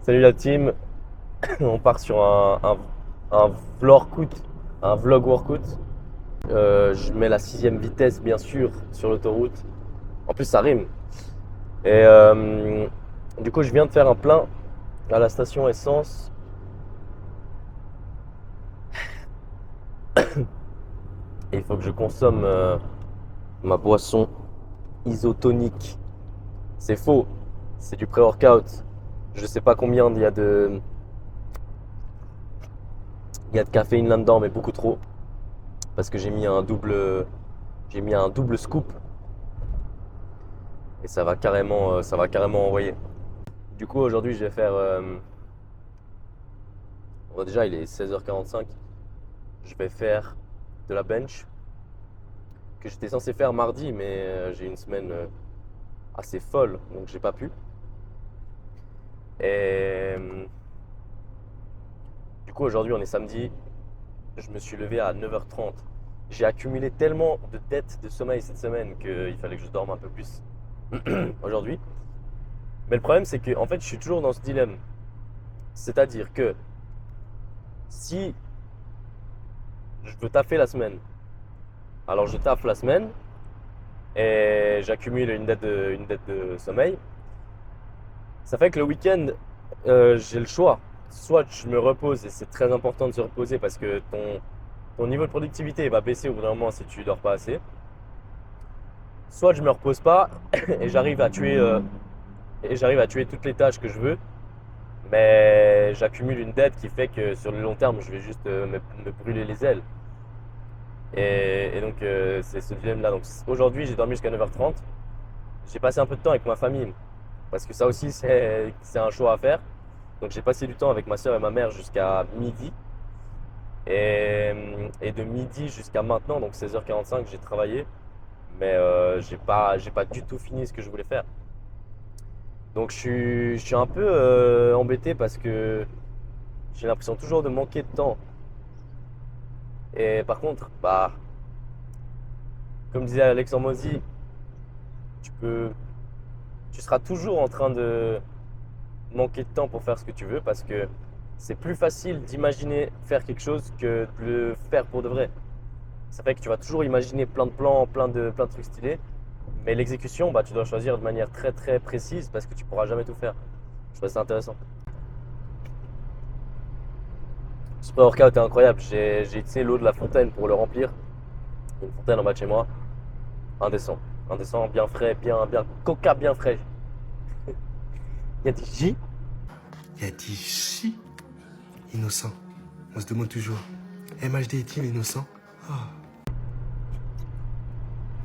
Salut la team, on part sur un vlog workout. Je mets la 6e vitesse bien sûr sur l'autoroute. En plus ça rime. Et du coup je viens de faire un plein à la station essence. Et il faut que je consomme ma boisson isotonique. C'est faux, c'est du pré-workout. Je sais pas combien il y a de caféine là-dedans, mais beaucoup trop. Parce que j'ai mis un double scoop et ça va carrément envoyer. Du coup, aujourd'hui, je vais faire. Bon, déjà, il est 16h45. Je vais faire de la bench que j'étais censé faire mardi, mais j'ai une semaine assez folle, donc j'ai pas pu. Et du coup, aujourd'hui, on est samedi. Je me suis levé à 9h30. J'ai accumulé tellement de dettes de sommeil cette semaine qu'il fallait que je dorme un peu plus aujourd'hui. Mais le problème, c'est que en fait, je suis toujours dans ce dilemme. C'est-à-dire que si je veux taffer la semaine, alors je taffe la semaine et j'accumule une dette de sommeil. Ça fait que le week-end, j'ai le choix. Soit je me repose et c'est très important de se reposer parce que ton niveau de productivité va baisser au bout d'un moment si tu dors pas assez. Soit je me repose pas et j'arrive à tuer toutes les tâches que je veux, mais j'accumule une dette qui fait que sur le long terme, je vais juste me brûler les ailes. Et donc, c'est ce dilemme-là. Donc, aujourd'hui, j'ai dormi jusqu'à 9h30. J'ai passé un peu de temps avec ma famille. Parce que ça aussi, c'est un choix à faire. Donc, j'ai passé du temps avec ma soeur et ma mère jusqu'à midi. Et de midi jusqu'à maintenant, donc 16h45, j'ai travaillé. Mais j'ai pas du tout fini ce que je voulais faire. Donc, je suis un peu embêté parce que j'ai l'impression toujours de manquer de temps. Et par contre, bah, comme disait Alexandre Mozi, tu peux, tu seras toujours en train de manquer de temps pour faire ce que tu veux parce que c'est plus facile d'imaginer faire quelque chose que de le faire pour de vrai. Ça fait que tu vas toujours imaginer plein de plans, plein de trucs stylés, mais l'exécution, bah, tu dois choisir de manière très très précise parce que tu pourras jamais tout faire. Je trouve ça intéressant. Ce pré-workout est incroyable. J'ai utilisé l'eau de la fontaine pour le remplir. Il y a une fontaine en bas de chez moi. Indécent. Indécent, bien frais, bien coca bien frais. Il y a du J. Il y a dit si innocent. On se demande toujours, MHD est-il innocent?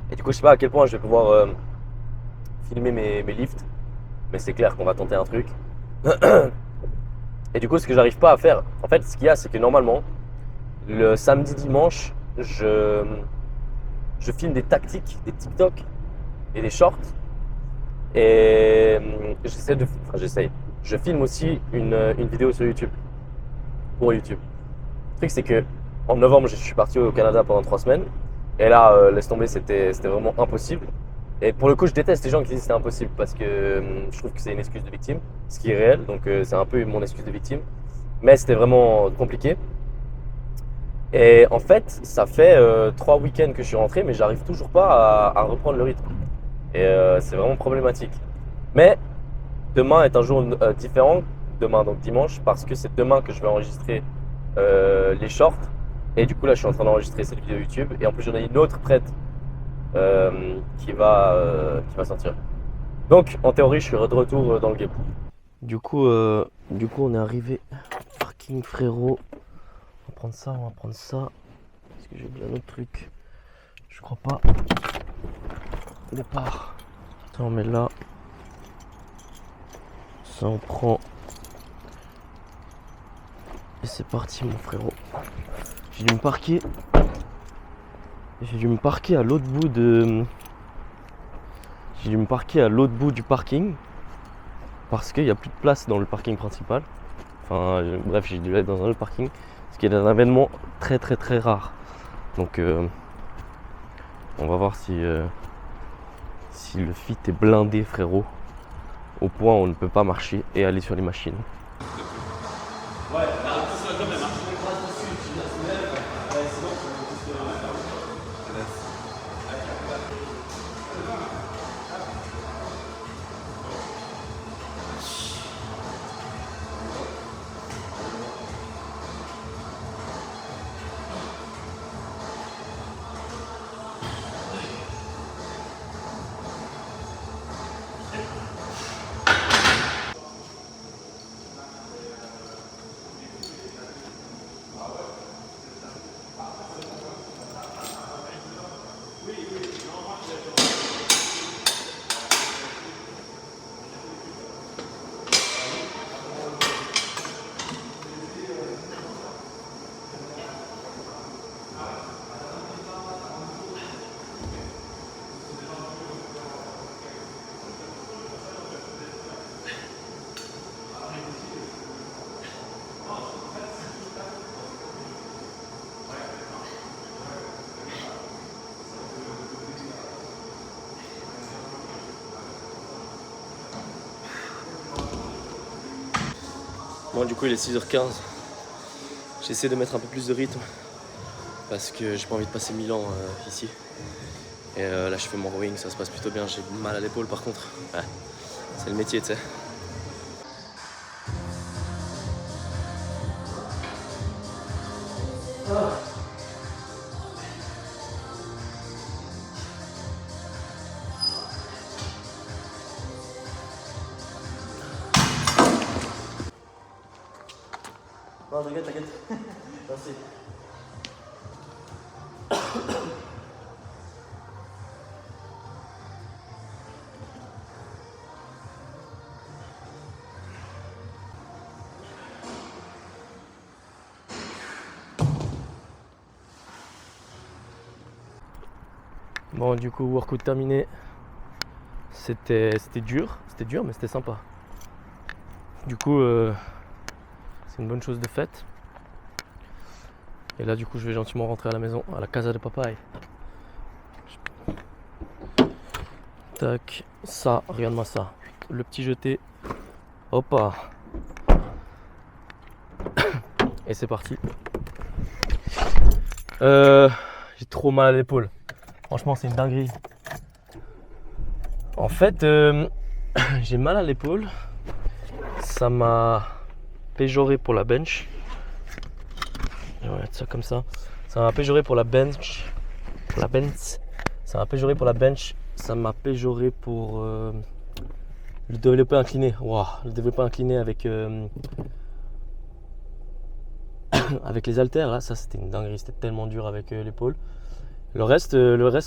Et du coup, je sais pas à quel point je vais pouvoir filmer mes lifts, mais c'est clair qu'on va tenter un truc. Et du coup, ce que j'arrive pas à faire, en fait, ce qu'il y a, c'est que normalement, le samedi, dimanche, je filme des tactiques, des TikTok et des shorts. Et j'essaye. Je filme aussi une vidéo sur YouTube, pour YouTube. Le truc, c'est que en novembre, je suis parti au Canada pendant 3 semaines. Et là, laisse tomber, c'était vraiment impossible. Et pour le coup, je déteste les gens qui disent que c'est impossible parce que je trouve que c'est une excuse de victime, ce qui est réel. Donc, c'est un peu mon excuse de victime. Mais c'était vraiment compliqué. Et en fait, ça fait 3 week-ends que je suis rentré, mais j'arrive toujours pas à reprendre le rythme. Et c'est vraiment problématique. Mais demain est un jour différent, demain donc dimanche, parce que c'est demain que je vais enregistrer les shorts. Et du coup là je suis en train d'enregistrer cette vidéo YouTube. Et en plus j'en ai une autre prête qui va sortir. Donc en théorie je suis de retour dans le game. Du coup on est arrivé au parking frérot. On va prendre ça, on va prendre ça. Est-ce que j'ai oublié un autre truc? Je crois pas. Départ. Ça on met là. Ça on prend. Et c'est parti mon frérot. J'ai dû me parquer. J'ai dû me parquer à l'autre bout de. J'ai dû me parquer à l'autre bout du parking. Parce qu'il n'y a plus de place dans le parking principal. Enfin bref, j'ai dû aller dans un autre parking. Ce qui est un événement très très très rare. Donc on va voir si le fit est blindé frérot. Au point où on ne peut pas marcher et aller sur les machines. Bon, du coup, il est 6h15. J'essaie de mettre un peu plus de rythme parce que j'ai pas envie de passer 1000 ans ici. Et là, je fais mon rowing, ça se passe plutôt bien. J'ai mal à l'épaule par contre. Ouais, c'est le métier, tu sais. Non, t'inquiète, t'inquiète. Merci. Bon, du coup, workout terminé. C'était dur, mais c'était sympa. Du coup, c'est une bonne chose de faite. Et là, du coup, je vais gentiment rentrer à la maison, à la casa de papaye. Tac, ça, regarde-moi ça. Le petit jeté. Hoppa. Et c'est parti. J'ai trop mal à l'épaule. Franchement, c'est une dinguerie. En fait, j'ai mal à l'épaule. Ça m'a péjoré pour la bench. Je vais mettre ça comme ça. Ça m'a péjoré pour la bench. Ça m'a péjoré pour la bench. Ça m'a péjoré pour le développé incliné. Wow, le développé incliné avec avec les haltères. Là, ça c'était une dinguerie. C'était tellement dur avec l'épaule. Le reste,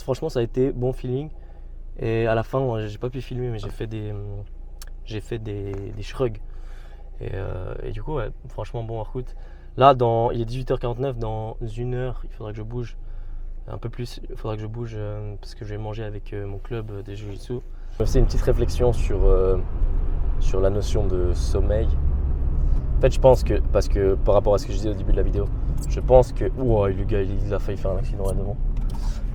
franchement, ça a été bon feeling. Et à la fin, j'ai pas pu filmer, mais j'ai fait des shrugs. Et du coup, ouais, franchement, bon workout. Là, il est 18h49, dans 1 heure, il faudra que je bouge un peu plus. Il faudra que je bouge parce que je vais manger avec mon club des Jiu-Jitsu. Je fais une petite réflexion sur la notion de sommeil. En fait, je pense que, parce que par rapport à ce que je disais au début de la vidéo, je pense que... Ouah, le gars, il a failli faire un accident là devant.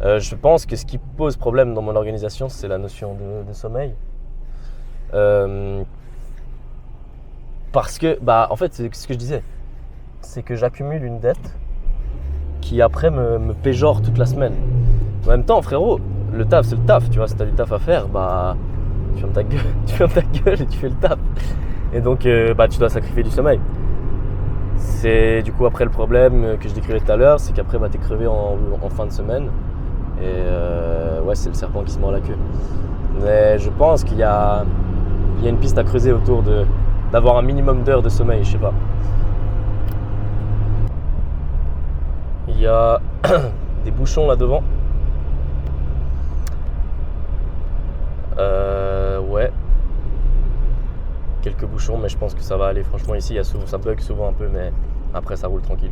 Je pense que ce qui pose problème dans mon organisation, c'est la notion de sommeil. Parce que, en fait, c'est ce que je disais. C'est que j'accumule une dette qui après me péjore toute la semaine. En même temps, frérot, le taf, c'est le taf. Tu vois, si t'as du taf à faire, tu fermes ta gueule et tu fais le taf. Et donc, tu dois sacrifier du sommeil. C'est du coup après le problème que je décrivais tout à l'heure, c'est qu'après, t'es crevé en fin de semaine. Et ouais, c'est le serpent qui se mord la queue. Mais je pense qu'il y a une piste à creuser autour d'avoir un minimum d'heures de sommeil, je sais pas. Il y a des bouchons là devant. Ouais. Quelques bouchons, mais je pense que ça va aller. Franchement, ici, ça bug souvent un peu, mais après, ça roule tranquille.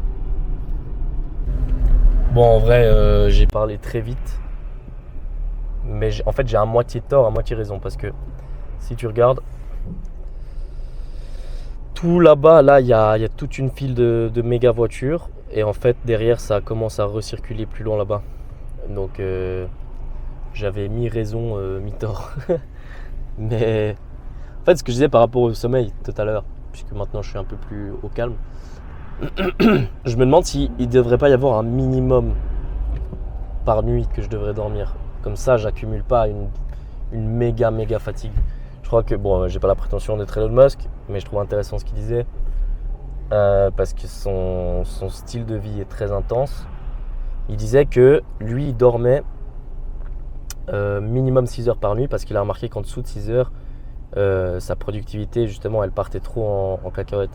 Bon, en vrai, j'ai parlé très vite. Mais en fait, j'ai à moitié tort, à moitié raison. Parce que si tu regardes, tout là-bas, là, il y a toute une file de méga voitures. Et en fait, derrière, ça commence à recirculer plus loin là-bas. Donc, j'avais mi-raison, mi-tort. Mais en fait, ce que je disais par rapport au sommeil tout à l'heure, puisque maintenant je suis un peu plus au calme, je me demande s'il ne devrait pas y avoir un minimum par nuit que je devrais dormir. Comme ça, j'accumule pas une méga fatigue. Je crois que, bon, j'ai pas la prétention d'être Elon Musk, mais je trouve intéressant ce qu'il disait. Parce que son style de vie est très intense. Il disait que lui, il dormait minimum 6 heures par nuit parce qu'il a remarqué qu'en dessous de 6 heures, sa productivité, justement, elle partait trop en cacahuète.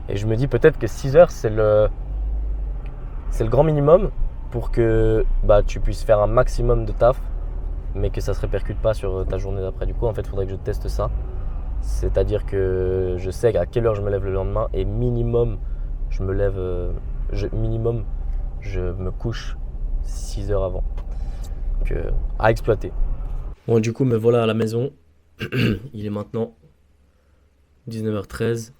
Et je me dis peut-être que 6 heures, c'est le grand minimum pour que tu puisses faire un maximum de taf, mais que ça ne se répercute pas sur ta journée d'après. Du coup, en fait, il faudrait que je teste ça. C'est-à-dire que je sais à quelle heure je me lève le lendemain et minimum, je me couche 6 heures avant. Donc, à exploiter. Bon, du coup, me voilà à la maison. Il est maintenant 19h13.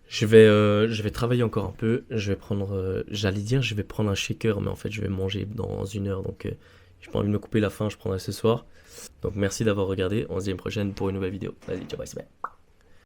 Je vais travailler encore un peu. Je vais prendre, je vais prendre un shaker, mais en fait, je vais manger dans 1 heure. Donc, j'ai pas envie de me couper la faim. Je prendrai ce soir. Donc, merci d'avoir regardé. On se dit à une prochaine pour une nouvelle vidéo. Vas-y, ciao, bye, c'est bien.